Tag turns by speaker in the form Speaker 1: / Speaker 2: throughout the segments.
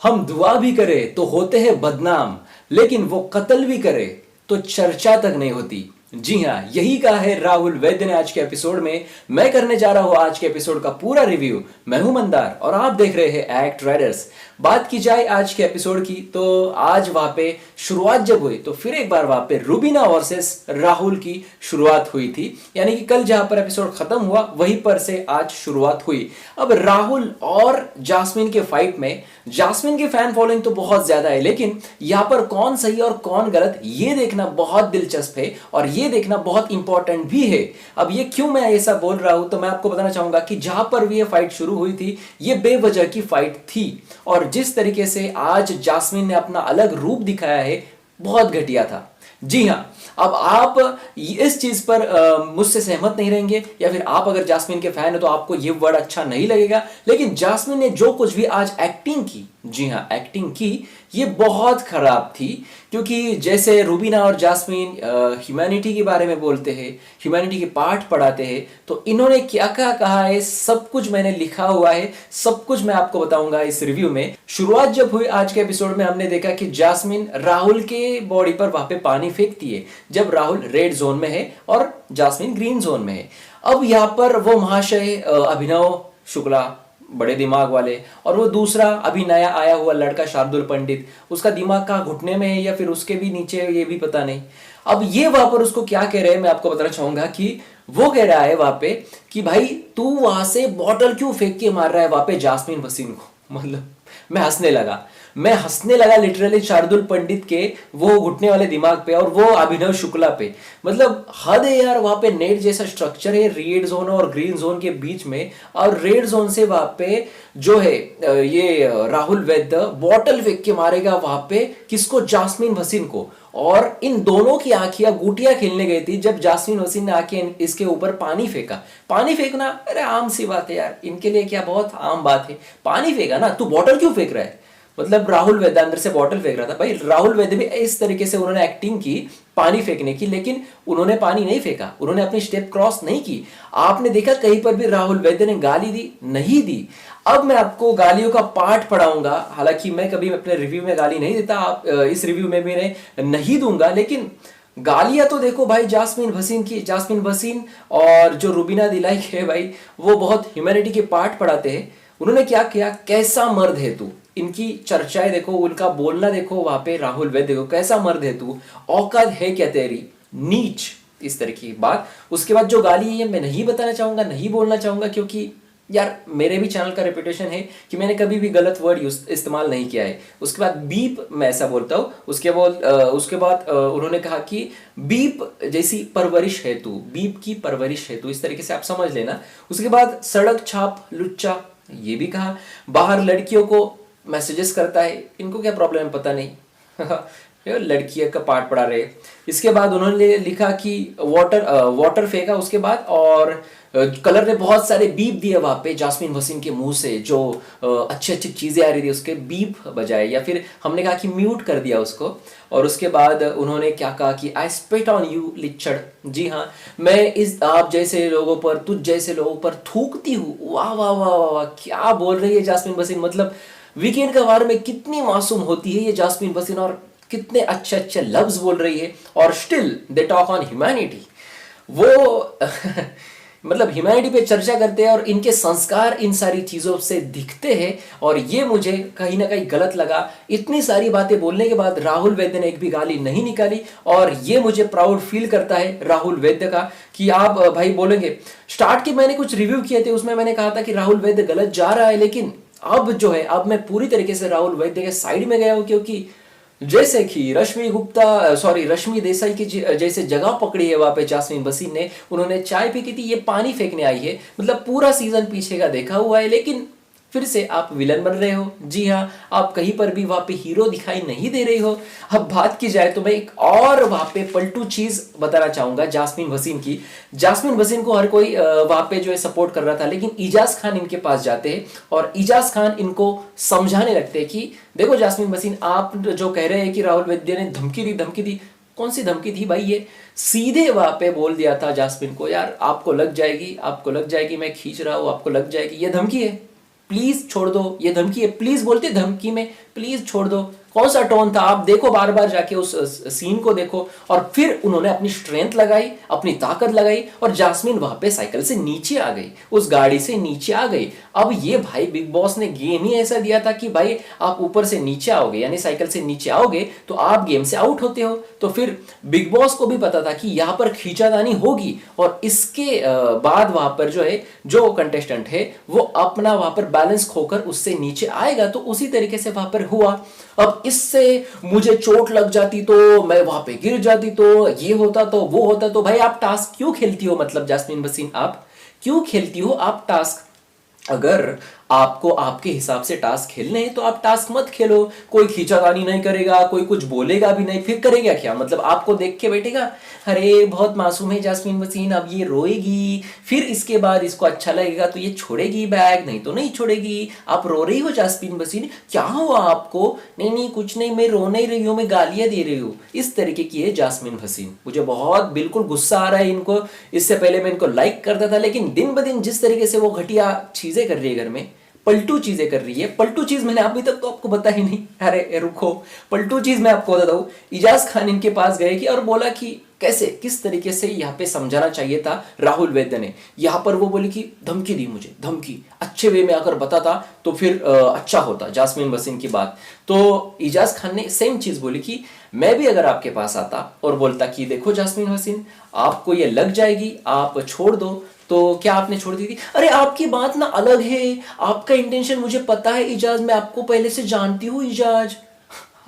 Speaker 1: हम दुआ भी करें तो होते हैं बदनाम, लेकिन वो कत्ल भी करे तो चर्चा तक नहीं होती। जी हाँ, यही कहा है राहुल वैद्य ने आज के एपिसोड में। मैं करने जा रहा हूं आज के एपिसोड का पूरा रिव्यू। मैं हूं मंदार और आप देख रहे हैं एक्ट राइडर्स। बात की जाए आज के एपिसोड की तो आज वहां पे शुरुआत जब हुई तो फिर एक बार वहां पे रूबीना वर्सेस राहुल की शुरुआत हुई थी। यानी कि कल जहां पर एपिसोड खत्म हुआ वहीं पर से आज शुरुआत हुई। अब राहुल और जास्मिन के फाइट में जास्मिन की फैन फॉलोइंग तो बहुत ज्यादा है, लेकिन यहां पर कौन सही और कौन गलत ये देखना बहुत दिलचस्प है और ये देखना बहुत इंपॉर्टेंट भी है। अब ये क्यों मैं ऐसा बोल रहा हूं तो मैं आपको बताना चाहूंगा कि जहां पर भी ये फाइट शुरू हुई थी ये बेवजह की फाइट थी, और जिस तरीके से आज जास्मिन ने अपना अलग रूप दिखाया है बहुत घटिया था। जी हां, अब आप इस चीज पर मुझसे सहमत नहीं रहेंगे, या फिर आप अगर जास्मिन के फैन हो तो आपको ये वर्ड अच्छा नहीं लगेगा, लेकिन जास्मिन ने जो कुछ भी आज एक्टिंग की, जी हां एक्टिंग की, ये बहुत खराब थी। क्योंकि जैसे रूबीना और जास्मिन ह्यूमैनिटी के बारे में बोलते हैं, ह्यूमैनिटी के पाठ पढ़ाते हैं, तो इन्होंने क्या क्या कहा है सब कुछ मैंने लिखा हुआ है, सब कुछ मैं आपको बताऊंगा इस रिव्यू में। शुरुआत जब हुई आज के एपिसोड में हमने देखा कि जास्मिन राहुल के बॉडी पर वहां पे पानी फेंकती है जब राहुल रेड जोन में है और जास्मिन ग्रीन जोन में है। अब यहां पर वो महाशय अभिनव शुक्ला, बड़े दिमाग वाले, और वो दूसरा अभी नया आया हुआ लड़का शार्दुल पंडित, उसका दिमाग कहाँ घुटने में है या फिर उसके भी नीचे, ये भी पता नहीं। अब ये वहां पर उसको क्या कह रहे हैं मैं आपको बताना चाहूंगा कि वो कह रहा है वहां पे कि भाई तू वहां से बॉटल क्यों फेंक के मार रहा है वहां पे जास्मिन वसीम को। मतलब मैं हंसने लगा लिटरली शार्दुल पंडित के वो घुटने वाले दिमाग पे और वो अभिनव शुक्ला पे। मतलब हद है यार, वहां पे नेट जैसा स्ट्रक्चर है रेड जोन और ग्रीन जोन के बीच में, और रेड जोन से वहां पे जो है ये राहुल वैद्य बॉटल फेंक के मारेगा वहां पे किसको, जास्मिन वसीम को। और इन दोनों की आंखियां गुटिया खेलने गई थी जब जास्मिन वसीम ने आके इसके ऊपर पानी फेंका। पानी फेंकना अरे आम सी बात है यार, इनके लिए क्या बहुत आम बात है, पानी फेंका ना, तू बॉटल क्यों फेंक रहा है। मतलब राहुल वैद्य अंदर से बॉटल फेंक रहा था, भाई राहुल वैद्य भी इस तरीके से उन्होंने एक्टिंग की पानी फेंकने की, लेकिन उन्होंने पानी नहीं फेंका, उन्होंने अपनी स्टेप क्रॉस नहीं की। आपने देखा कहीं पर भी राहुल वैद्य ने गाली दी, नहीं दी। अब मैं आपको गालियों का पाठ पढ़ाऊंगा, हालांकि मैं कभी अपने रिव्यू में गाली नहीं देता, आप इस रिव्यू में भी नहीं दूंगा, लेकिन गालियां तो देखो भाई जास्मिन वसीम की। जास्मिन वसीम और जो रूबीना दिलाई है भाई, वो बहुत ह्यूमैनिटी के पाठ पढ़ाते हैं। उन्होंने क्या किया, कैसा मर्द है तू, इनकी चर्चाएं देखो, उनका बोलना देखो, वहां पे राहुल वैद्य देखो, कैसा मर्द है तू, औकात है क्या तेरी, नीच, इस तरह की बात। उसके बाद जो गाली है मैं नहीं बताना चाहूंगा, नहीं बोलना चाहूंगा, क्योंकि यार मेरे भी चैनल का रेपुटेशन है कि मैंने कभी भी गलत वर्ड इस्तेमाल नहीं किया है। उसके बाद बीप मैं ऐसा बोलता हूँ। उसके बाद उन्होंने कहा कि बीप जैसी परवरिश है तू, बीप की परवरिश है तू, इस तरीके से आप समझ लेना। उसके बाद सड़क छाप लुच्चा, ये भी कहा। बाहर लड़कियों को मैसेजेस करता है, इनको क्या प्रॉब्लम है पता नहीं लड़कियों का पार्ट पढ़ा रहे। इसके बाद उन्होंने लिखा कि वाटर फेंका उसके बाद, और कलर ने बहुत सारे बीप दिए वहां पे जास्मिन वसीम के मुंह से, जो अच्छी अच्छी चीजें आ रही थी उसके बीप बजाए, या फिर हमने कहा कि म्यूट कर दिया उसको। और उसके बाद उन्होंने क्या कहा कि आई स्पिट ऑन यू लिचड़, जी हाँ मैं इस आप जैसे लोगों पर, तुझ जैसे लोगों पर थूकती हूँ। वाह वाह वाह वाह वाह, क्या बोल रही है जास्मिन वसीम। मतलब वीकेंड का वार में कितनी मासूम होती है ये जास्मिन वसीम, और कितने अच्छे अच्छे लफ्ज बोल रही है, और still they talk on humanity. वो मतलब ह्यूमैनिटी पे चर्चा करते हैं और इनके संस्कार इन सारी चीजों से दिखते हैं, और ये मुझे कहीं ना कहीं गलत लगा। इतनी सारी बातें बोलने के बाद राहुल वैद्य ने एक भी गाली नहीं निकाली, और ये मुझे प्राउड फील करता है राहुल वैद्य का कि आप भाई बोलेंगे। स्टार्ट के मैंने कुछ रिव्यू किए थे, उसमें मैंने कहा था कि राहुल वैद्य गलत जा रहा है, लेकिन अब जो है अब मैं पूरी तरीके से राहुल वैद्य के साइड में गया हूं, क्योंकि जैसे कि रश्मि देसाई की जैसे जगह पकड़ी है वहां पे जास्मिन वसीम ने, उन्होंने चाय पी की थी, ये पानी फेंकने आई है। मतलब पूरा सीजन पीछे का देखा हुआ है, लेकिन फिर से आप विलन बन रहे हो। जी हाँ, आप कहीं पर भी वहां पे हीरो दिखाई नहीं दे रही हो। अब बात की जाए तो मैं एक और वहां पे पलटू चीज बताना चाहूंगा जास्मिन वसीम की। जास्मिन वसीम को हर कोई वहां पे जो है सपोर्ट कर रहा था, लेकिन इजाज खान इनके पास जाते हैं और इजाज खान इनको समझाने लगते हैं कि देखो जास्मिन वसीम, आप जो कह रहे हैं कि राहुल वैद्य ने धमकी दी, कौन सी धमकी थी भाई, ये सीधे वहां पे बोल दिया था जास्मिन को, यार आपको लग जाएगी, मैं खींच रहा हूं, आपको लग जाएगी, ये धमकी है। प्लीज छोड़ दो, ये धमकी है, प्लीज बोलते धमकी में, प्लीज छोड़ दो, कौन सा टोन था, आप देखो बार बार जाके उस सीन को देखो। और फिर उन्होंने अपनी स्ट्रेंथ लगाई, अपनी ताकत लगाई और जास्मिन वहां पे साइकिल से नीचे आ गई, उस गाड़ी से नीचे आ गई। अब ये भाई बिग बॉस ने गेम ही ऐसा दिया था कि भाई आप ऊपर से नीचे आओगे यानी साइकिल से नीचे आओगे तो आप गेम से आउट होते हो। तो फिर बिग बॉस को भी पता था कि यहां पर खींचातानी होगी और इसके बाद वहां पर जो है जो कंटेस्टेंट है वो अपना वहां पर बैलेंस खोकर उससे नीचे आएगा। तो उसी तरीके से वहां पर हुआ। अब इससे मुझे चोट लग जाती तो मैं वहां पे गिर जाती तो ये होता तो वो होता तो भाई आप टास्क क्यों खेलती हो? मतलब जास्मिन भसीन आप क्यों खेलती हो आप टास्क? अगर आपको आपके हिसाब से टास्क खेलने हैं तो आप टास्क मत खेलो। कोई खींचातानी नहीं करेगा, कोई कुछ बोलेगा भी नहीं, फिर करेगा क्या? मतलब आपको देख के बैठेगा अरे बहुत मासूम है जास्मिन भसीन, अब ये रोएगी, फिर इसके बाद इसको अच्छा लगेगा तो ये छोड़ेगी बैग, नहीं तो नहीं छोड़ेगी। आप रो रही हो जास्मिन भसीन, क्या हुआ आपको? नहीं नहीं कुछ नहीं, मैं रो नहीं रही हूं, मैं गालियां दे रही हूं। इस तरीके की है जास्मिन भसीन। मुझे बहुत बिल्कुल गुस्सा आ रहा है इनको। इससे पहले मैं इनको लाइक करता था, लेकिन दिन ब दिन जिस तरीके से वो घटिया चीजें कर रही है घर में, पलटू चीजें कर रही है। पलटू चीज मैंने अभी तक तो आपको बता ही नहीं। अरे रुको, पलटू चीज मैं आपको बताऊं। इजाज खान इनके पास गए कि और बोला कि कैसे किस तरीके से यहाँ पे समझाना चाहिए था राहुल वैद्य ने। यहाँ पर वो बोली कि धमकी दी मुझे, धमकी अच्छे वे में अगर बताता तो फिर अच्छा होता जास्मिन भसीन की बात। तो इजाज खान ने सेम चीज बोली कि मैं भी अगर आपके पास आता और बोलता कि देखो जास्मिन भसीन आपको ये लग जाएगी, आप छोड़ दो, तो क्या आपने छोड़ दी थी? अरे आपकी बात ना अलग है, आपका इंटेंशन मुझे पता है इजाज, मैं आपको पहले से जानती हूँ इजाज।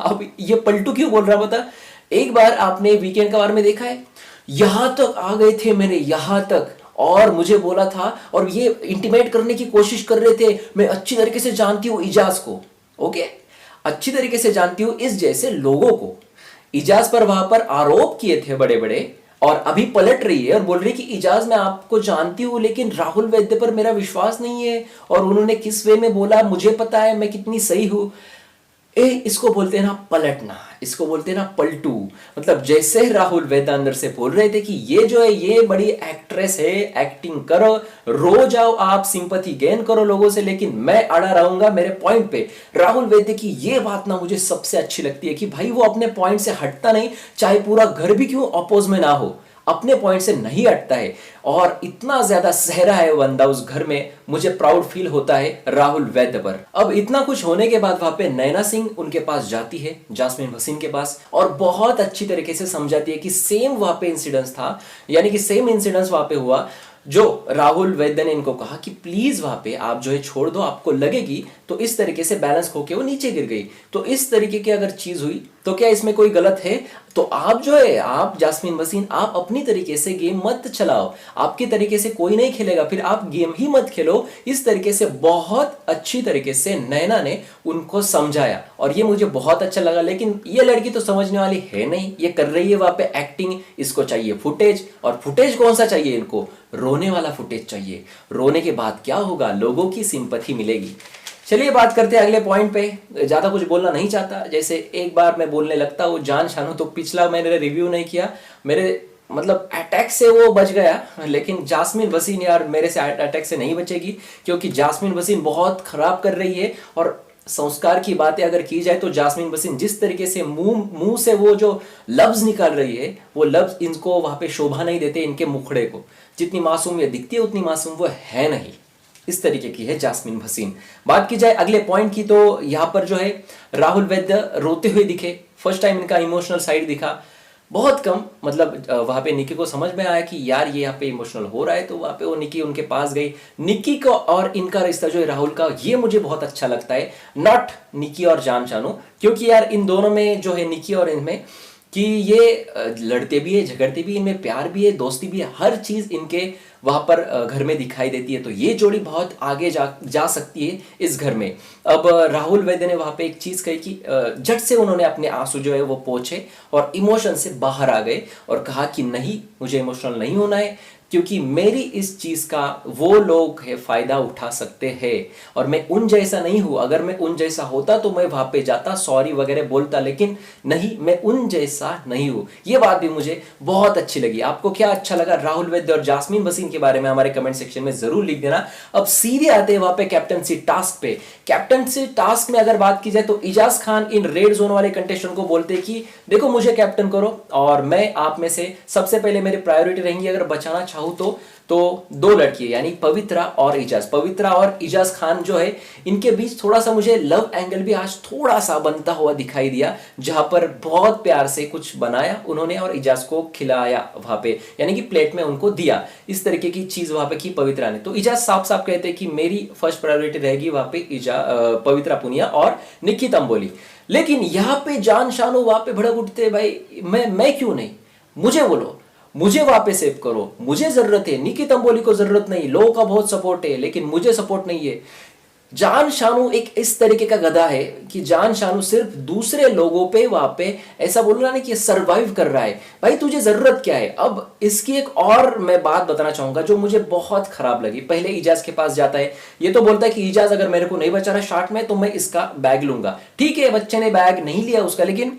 Speaker 1: अब ये पलटू क्यों बोल रहा बता? एक बार आपने वीकेंड का बार में देखा है, यहां तक आ गए थे मेरे, यहां तक, और मुझे बोला था और ये इंटीमेट करने की कोशिश कर रहे थे मैं अच्छी तरीके से जानती हूँ इजाज को। ओके, अच्छी तरीके से जानती हूँ इस जैसे लोगों को। इजाज पर वहां पर आरोप किए थे बड़े बड़े और अभी पलट रही है और बोल रही कि इजाज मैं आपको जानती हूं लेकिन राहुल वैद्य पर मेरा विश्वास नहीं है और उन्होंने किस वे में बोला मुझे पता है मैं कितनी सही हूं। इसको बोलते हैं ना पलटना, इसको बोलते हैं ना पलटू। मतलब जैसे राहुल वैद्य अंदर से बोल रहे थे कि ये जो है ये बड़ी एक्ट्रेस है, एक्टिंग करो, रो जाओ आप, सिंपैथी गेन करो लोगों से, लेकिन मैं अड़ा रहूंगा मेरे पॉइंट पे। राहुल वैद्य की ये बात ना मुझे सबसे अच्छी लगती है कि भाई वो अपने पॉइंट से हटता नहीं, चाहे पूरा घर भी क्यों अपोज में ना हो, अपने पॉइंट से नहीं हटता है और इतना ज्यादा सहरा है वो बंदा उस घर में। मुझे प्राउड फील होता है राहुल वैद्य पर। अब इतना कुछ होने के बाद वहां पे नैना सिंह उनके पास जाती है जास्मिन भसीन के पास और बहुत अच्छी तरीके से समझाती है कि सेम वहां पे इंसिडेंस था, यानी कि सेम इंसिडेंस वहां पे हुआ जो राहुल वैद्य ने इनको कहा कि प्लीज वहां पे आप जो है छोड़ दो, आपको लगेगी। तो इस तरीके से बैलेंस होके वो नीचे गिर गई। तो इस तरीके की अगर चीज हुई तो क्या इसमें कोई गलत है? तो आप जो है, आप जास्मिन भसीन आप अपनी तरीके से गेम मत चलाओ, आपके तरीके से कोई नहीं खेलेगा, फिर आप गेम ही मत खेलो। इस तरीके से बहुत अच्छी तरीके से नैना ने उनको समझाया और ये मुझे बहुत अच्छा लगा। लेकिन ये लड़की तो समझने वाली है नहीं, ये कर रही है वहां पे एक्टिंग। इसको चाहिए फुटेज, और फुटेज कौन सा चाहिए इनको? रोने वाला फुटेज चाहिए। रोने के बाद क्या होगा? लोगों की सिंपैथी मिलेगी। चलिए बात करते हैं अगले पॉइंट पे। ज्यादा कुछ बोलना नहीं चाहता, जैसे एक बार मैं बोलने लगता हूँ जान शानू, तो पिछला मैंने रिव्यू नहीं किया, मेरे मतलब अटैक से वो बच गया, लेकिन जास्मिन भसीन यार मेरे से अटैक से नहीं बचेगी, क्योंकि जास्मिन भसीन बहुत खराब कर रही है। और संस्कार की बातें अगर की जाए तो जास्मिन भसीन जिस तरीके से मुंह से वो जो लफ्ज निकाल रही है, वो लफ्ज इनको वहां पे शोभा नहीं देते, इनके मुखड़े को। जितनी मासूम ये दिखती है उतनी मासूम वो है नहीं। इस तरीके की है जास्मिन भसीन। बात की जाए अगले पॉइंट की, तो यहां पर जो है राहुल वैद्य रोते हुए दिखे। फर्स्ट टाइम इनका इमोशनल साइड दिखा, बहुत कम। मतलब वहां पे निक्की को समझ में आया कि यार ये यहाँ पे इमोशनल हो रहा है, तो वहां पे वो निक्की उनके पास गई। निक्की को और इनका रिश्ता जो है राहुल का, ये मुझे बहुत अच्छा लगता है, नॉट निक्की और जान चानू, क्योंकि यार इन दोनों में जो है निक्की और इनमें कि ये लड़ते भी है, झगड़ते भी, इनमें प्यार भी है, दोस्ती भी है, हर चीज इनके वहां पर घर में दिखाई देती है। तो ये जोड़ी बहुत आगे जा सकती है इस घर में। अब राहुल वैद्य ने वहां पे एक चीज कही कि झट से उन्होंने अपने आंसू जो है वो पोंछे और इमोशन से बाहर आ गए और कहा कि नहीं, मुझे इमोशनल नहीं होना है, क्योंकि मेरी इस चीज का वो लोग है फायदा उठा सकते हैं और मैं उन जैसा नहीं हूं। अगर मैं उन जैसा होता तो मैं वहां पे जाता, सॉरी वगैरह बोलता, लेकिन नहीं, मैं उन जैसा नहीं हूं। ये बात भी मुझे बहुत अच्छी लगी। आपको क्या अच्छा लगा राहुल वैद्य और जास्मीन भसीन के बारे में हमारे कमेंट सेक्शन में जरूर लिख देना। अब सीधे आते हैं वहां पे कैप्टनसी टास्क पे। कैप्टनसी टास्क में अगर बात की जाए तो इजाज खान इन रेड जोन वाले कंटेस्टेंट को बोलते हैं कि देखो मुझे कैप्टन करो और मैं आप में से सबसे पहले मेरी प्रायोरिटी रहेंगी अगर बचाना चाहूं तो दो लड़की यानी पवित्रा और इजाज। पवित्रा और इजाज खान जो है इनके बीच थोड़ा सा मुझे लव एंगल भी आज थोड़ा सा बनता हुआ दिखाई दिया, जहां पर बहुत प्यार से कुछ बनाया उन्होंने और इजाज को खिलाया वहां पे, यानी कि प्लेट में उनको दिया। इस तरीके की चीज वहां पे की पवित्रा ने। तो इजाज साफ साफ कहते हैं कि मेरी फर्स्ट प्रायोरिटी रहेगी वहां पे पवित्रा पुनिया और निक्की तंबोली। लेकिन यहां पे जान शानू वहां पे भड़क उठते, भाई मैं क्यों नहीं, मुझे बोलो, मुझे वहां पे सेव करो, मुझे जरूरत है। निकी तंबोली को जरूरत नहीं, लोगों का बहुत सपोर्ट है, लेकिन मुझे सपोर्ट नहीं है। जान शानू एक इस तरीके का गधा है कि जान शानू सिर्फ दूसरे लोगों पे वहां पे ऐसा बोल रहा है कि सरवाइव कर रहा है। भाई तुझे जरूरत क्या है? अब इसकी एक और मैं बात बताना चाहूंगा जो मुझे बहुत खराब लगी। पहले इजाज के पास जाता है, ये तो बोलता है कि इजाज अगर मेरे को नहीं बचा रहा शार्ट में तो मैं इसका बैग लूंगा। ठीक है, बच्चे ने बैग नहीं लिया उसका, लेकिन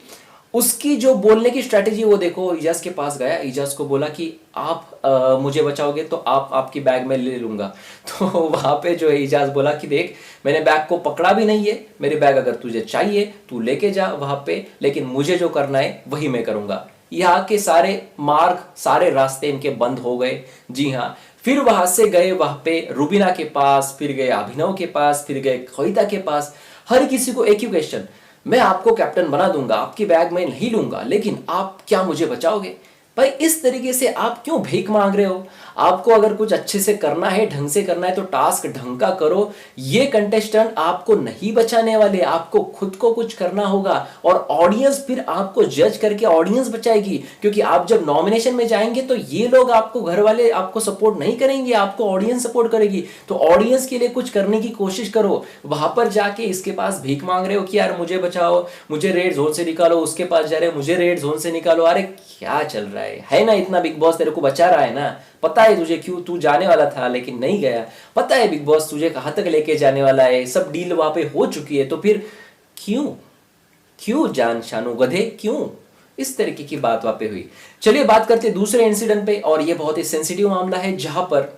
Speaker 1: उसकी जो बोलने की स्ट्रेटेजी वो देखो। इजाज के पास गया, इजाज को बोला कि आप मुझे बचाओगे तो आपकी बैग में ले लूंगा। तो वहां पे जो है इजाज बोला कि देख मैंने बैग को पकड़ा भी नहीं है, मेरे बैग अगर तुझे चाहिए तू लेके जा वहां पे, लेकिन मुझे जो करना है वही मैं करूंगा। यहाँ के सारे मार्ग, सारे रास्ते इनके बंद हो गए। जी हाँ, फिर वहां से गए वहां पे रुबीना के पास, फिर गए अभिनव के पास, फिर गए कविता के पास। हर किसी को एक ही क्वेश्चन, मैं आपको कैप्टन बना दूंगा, आपकी बैग में नहीं लूंगा, लेकिन आप क्या मुझे बचाओगे? भाई इस तरीके से आप क्यों भीख मांग रहे हो? आपको अगर कुछ अच्छे से करना है, ढंग से करना है तो टास्क ढंग का करो। ये कंटेस्टेंट आपको नहीं बचाने वाले, आपको खुद को कुछ करना होगा और ऑडियंस फिर आपको जज करके ऑडियंस बचाएगी। क्योंकि आप जब नॉमिनेशन में जाएंगे तो ये लोग आपको, घर वाले आपको सपोर्ट नहीं करेंगे, आपको ऑडियंस सपोर्ट करेगी। तो ऑडियंस के लिए कुछ करने की कोशिश करो। वहां पर जाके इसके पास भीख मांग रहे हो कि यार मुझे बचाओ, मुझे रेड जोन से निकालो, उसके पास जा रहे हो मुझे रेड जोन से निकालो। अरे क्या चल रहा है ना? इतना बिग बॉस तेरे को बचा रहा है ना, पता है तुझे क्यों तू जाने वाला था लेकिन नहीं गया, पता है बिग बॉस तुझे कहां तक लेके जाने वाला है, सब डील वहां पे हो चुकी है, तो फिर क्यों क्यों जान शानू गधे क्यों? इस तरीके की बात वहां पे हुई। चलिए बात करते हैं दूसरे इंसिडेंट पे, और ये बहुत ही सेंसिटिव मामला है जहां पर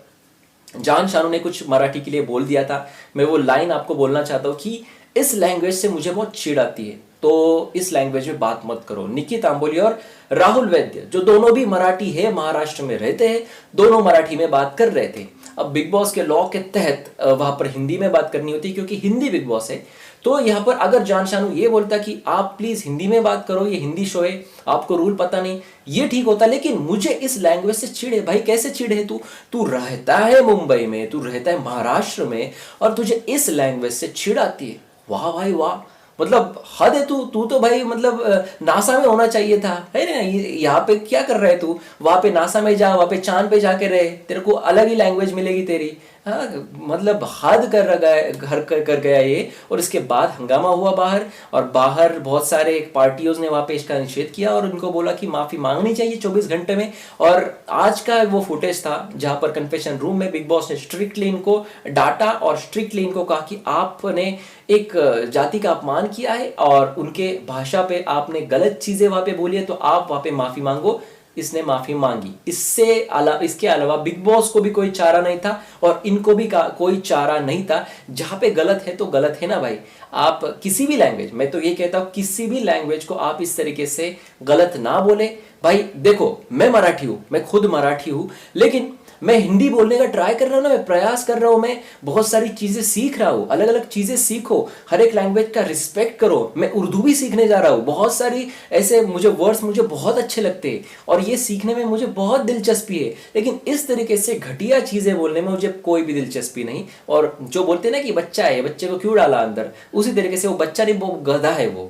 Speaker 1: जान शानू ने कुछ मराठी के लिए बोल दिया था। मैं वो लाइन आपको बोलना चाहता हूं कि इस लैंग्वेज से मुझे बहुत चिढ़ आती है, तो इस लैंग्वेज में बात मत करो। निकी तांबोली और राहुल वैद्य जो दोनों भी मराठी है, महाराष्ट्र में रहते हैं, दोनों मराठी में बात कर रहे थे। अब बिग बॉस के लॉ के तहत वहां पर हिंदी में बात करनी होती है क्योंकि हिंदी बिग बॉस है। तो यहां पर अगर जान शानू ये बोलता कि आप प्लीज हिंदी में बात करो, ये हिंदी शो है, आपको रूल पता नहीं, ये ठीक होता। लेकिन मुझे इस लैंग्वेज से चिढ़ है। भाई कैसे चिढ़ है? तू रहता है मुंबई में, तू रहता है महाराष्ट्र में और तुझे इस लैंग्वेज से चिढ़ आती है? वाह भाई वाह, मतलब हद है। तू तो भाई मतलब नासा में होना चाहिए था, है ना? यहाँ पे क्या कर रहा है तू? वहां पे नासा में जा, वहां पे चांद पे जाके रहे, तेरे को अलग ही लैंग्वेज मिलेगी तेरी। हाँ, मतलब हद कर गया ये। और इसके बाद हंगामा हुआ बाहर, और बाहर बहुत सारे पार्टियों ने वहां पे इसका निषेध किया और उनको बोला कि माफी मांगनी चाहिए 24 घंटे में। और आज का वो फुटेज था जहां पर कन्फेशन रूम में बिग बॉस ने स्ट्रिक्टली इनको डांटा और स्ट्रिक्टली इनको कहा कि आपने एक जाति का अपमान किया है और उनके भाषा पे आपने गलत चीजें वहां पे बोली है, तो आप वहां पे माफी मांगो। इसने माफी मांगी। इसके अलावा बिग बॉस को भी कोई चारा नहीं था और इनको भी कोई चारा नहीं था। जहां पे गलत है तो गलत है ना भाई। आप किसी भी लैंग्वेज, मैं तो ये कहता हूं किसी भी लैंग्वेज को आप इस तरीके से गलत ना बोले। भाई देखो, मैं मराठी हूं, मैं खुद मराठी हूं, लेकिन मैं हिंदी बोलने का ट्राई कर रहा हूं ना, मैं प्रयास कर रहा हूं, मैं बहुत सारी चीजें सीख रहा हूं। अलग अलग चीजें सीखो, हर एक लैंग्वेज का रिस्पेक्ट करो। मैं उर्दू भी सीखने जा रहा हूं, बहुत सारी ऐसे मुझे वर्ड्स मुझे बहुत अच्छे लगते हैं और ये सीखने में मुझे बहुत दिलचस्पी है। लेकिन इस तरीके से घटिया चीजें बोलने में मुझे कोई भी दिलचस्पी नहीं। और जो बोलते हैं ना कि बच्चा है, बच्चे को क्यों डाला अंदर, उसी तरीके से वो बच्चा नहीं, वो गधा है, वो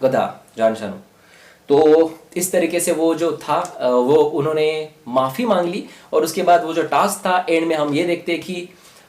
Speaker 1: गधा जान शानू। तो इस तरीके से वो जो था वो उन्होंने माफी मांग ली। और उसके बाद वो जो टास्क था, एंड में हम ये देखते हैं कि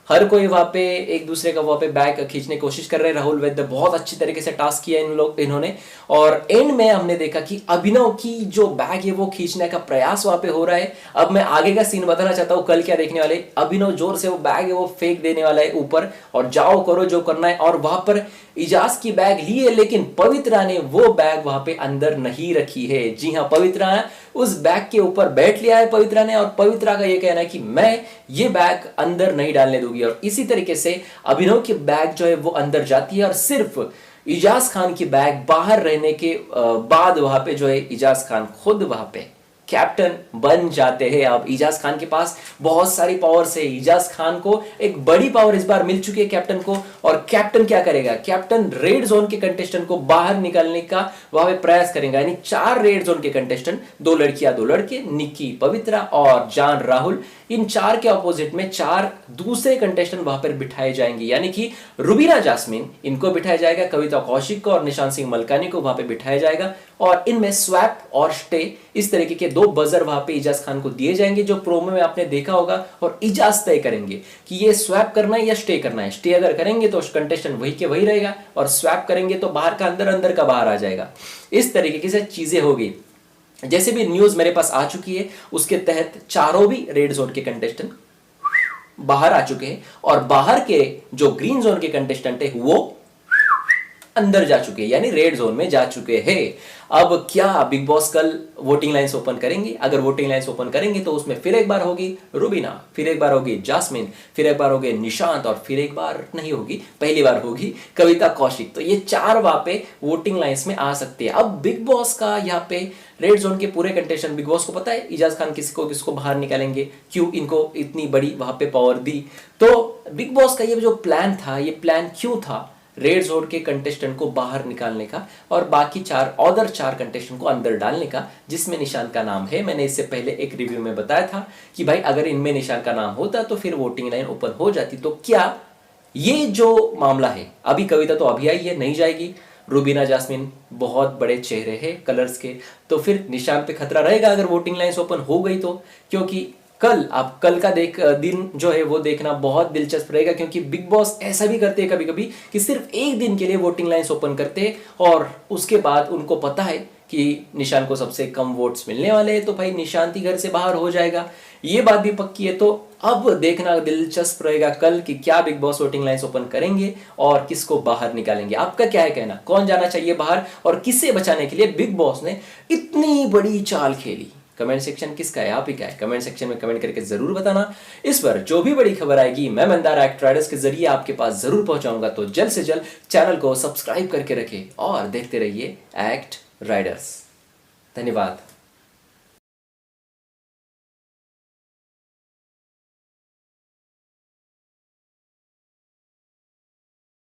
Speaker 1: हर कोई वहां पे एक दूसरे का वहां पे बैग खींचने की कोशिश कर रहे हैं। राहुल वैद्य बहुत अच्छी तरीके से टास्क किया इन्होंने, और एंड में हमने देखा कि अभिनव की जो बैग है वो खींचने का प्रयास वहां पे हो रहा है। अब मैं आगे का सीन बताना चाहता हूं, कल क्या देखने वाले, अभिनव जोर से वो बैग है वो फेंक देने वाला है ऊपर, और जाओ करो जो करना है, और वहां पर इजाज की बैग ली है, लेकिन पवित्रा ने वो बैग वहां पे अंदर नहीं रखी है। जी हाँ, पवित्रा उस बैग के ऊपर बैठ लिया है पवित्रा ने, और पवित्रा का ये कहना है कि मैं ये बैग अंदर नहीं डालने दूंगी। और इसी तरीके से अभिनव की बैग जो है वो अंदर जाती है, और सिर्फ इजाज खान की बैग बाहर रहने के बाद वहां पे जो है इजाज खान खुद वहां पे कैप्टन बन जाते हैं। अब इजाज खान के पास बहुत सारी पावर्स है, इजाज खान को एक बड़ी पावर इस बार मिल चुकी है कैप्टन को। और कैप्टन क्या करेगा, कैप्टन रेड जोन के कंटेस्टेंट को बाहर निकालने का वहां पे प्रयास करेगा। यानी 4 रेड जोन के कंटेस्टेंट, 2 लड़कियां 2 लड़के, निक्की, पवित्रा और जान राहुल, इन 4 के ऑपोजिट में 4 दूसरे कंटेस्टेंट वहां पर बिठाए जाएंगे। यानी कि रुबीना जास्मीन इनको बिठाया जाएगा, कविता कौशिक को और निशांत सिंह मलकानी को वहां पे बिठाया जाएगा, और इनमें स्वैप और स्टे इस तरीके के 2 बजर वहां पे इजाज खान को दिए जाएंगे, जो प्रोमो में आपने देखा होगा। और इजाज तय करेंगे कि ये स्वैप करना है या स्टे करना है। स्टे अगर करेंगे तो कंटेस्टेंट वही के वही रहेगा, और स्वैप करेंगे तो बाहर का अंदर, अंदर का बाहर आ जाएगा। इस तरीके से चीजें होगी। जैसे भी न्यूज मेरे पास आ चुकी है, उसके तहत चारों भी रेड जोन के कंटेस्टेंट बाहर आ चुके हैं, और बाहर के जो ग्रीन जोन के कंटेस्टेंट है वो अंदर जा चुके हैं, यानी रेड जोन में जा चुके हैं। अब क्या बिग बॉस कल वोटिंग लाइंस ओपन करेंगे? अगर वोटिंग लाइंस ओपन करेंगे तो उसमें फिर एक बार होगी रुबीना, फिर एक बार होगी जास्मिन, फिर एक बार होगी निशांत, और फिर एक बार नहीं होगी, पहली बार होगी कविता कौशिक। तो ये 4 वहां पे वोटिंग लाइंस में आ सकते हैं। अब बिग बॉस का यहाँ पे रेड जोन के पूरे कंटेस्टेंट, बिग बॉस को पता है इजाज खान किसको किसको बाहर निकालेंगे, क्यों इनको इतनी बड़ी वहां पे पावर दी। तो बिग बॉस का ये जो प्लान था, ये प्लान क्यों था रेड जोन के कंटेस्टेंट को बाहर निकालने का, और बाकी 4 कंटेस्टेंट को अंदर डालने का, जिसमें निशांत का नाम है। मैंने इससे पहले एक रिव्यू में बताया था कि भाई अगर इनमें निशांत का नाम होता तो फिर वोटिंग लाइन ओपन हो जाती। तो क्या ये जो मामला है, अभी कविता तो अभी आई है, नहीं जाएगी। रुबीना जास्मिन बहुत बड़े चेहरे हैं कलर्स के, तो फिर निशांत पे खतरा रहेगा अगर वोटिंग लाइन्स ओपन हो गई तो। क्योंकि कल का दिन जो है वो देखना बहुत दिलचस्प रहेगा, क्योंकि बिग बॉस ऐसा भी करते हैं कभी कभी कि सिर्फ एक दिन के लिए वोटिंग लाइन्स ओपन करते हैं, और उसके बाद उनको पता है कि निशांत को सबसे कम वोट्स मिलने वाले हैं, तो भाई निशांत ही घर से बाहर हो जाएगा। ये बात भी पक्की है। तो अब देखना दिलचस्प रहेगा कल कि क्या big boss voting lines open करेंगे और किसको बाहर निकालेंगे। आपका क्या है कहना, कौन जाना चाहिए बाहर, और किससे बचाने के लिए बिग बॉस ने इतनी बड़ी चाल खेली? कमेंट सेक्शन किसका है, आप ही का है? कमेंट सेक्शन में कमेंट करके जरूर बताना। इस पर जो भी बड़ी खबर आएगी मैं मंदार एक्ट राइडर्स के जरिए आपके पास जरूर पहुंचाऊंगा। तो जल्द से जल्द चैनल को सब्सक्राइब करके रखें और देखते रहिए एक्ट राइडर्स। धन्यवाद।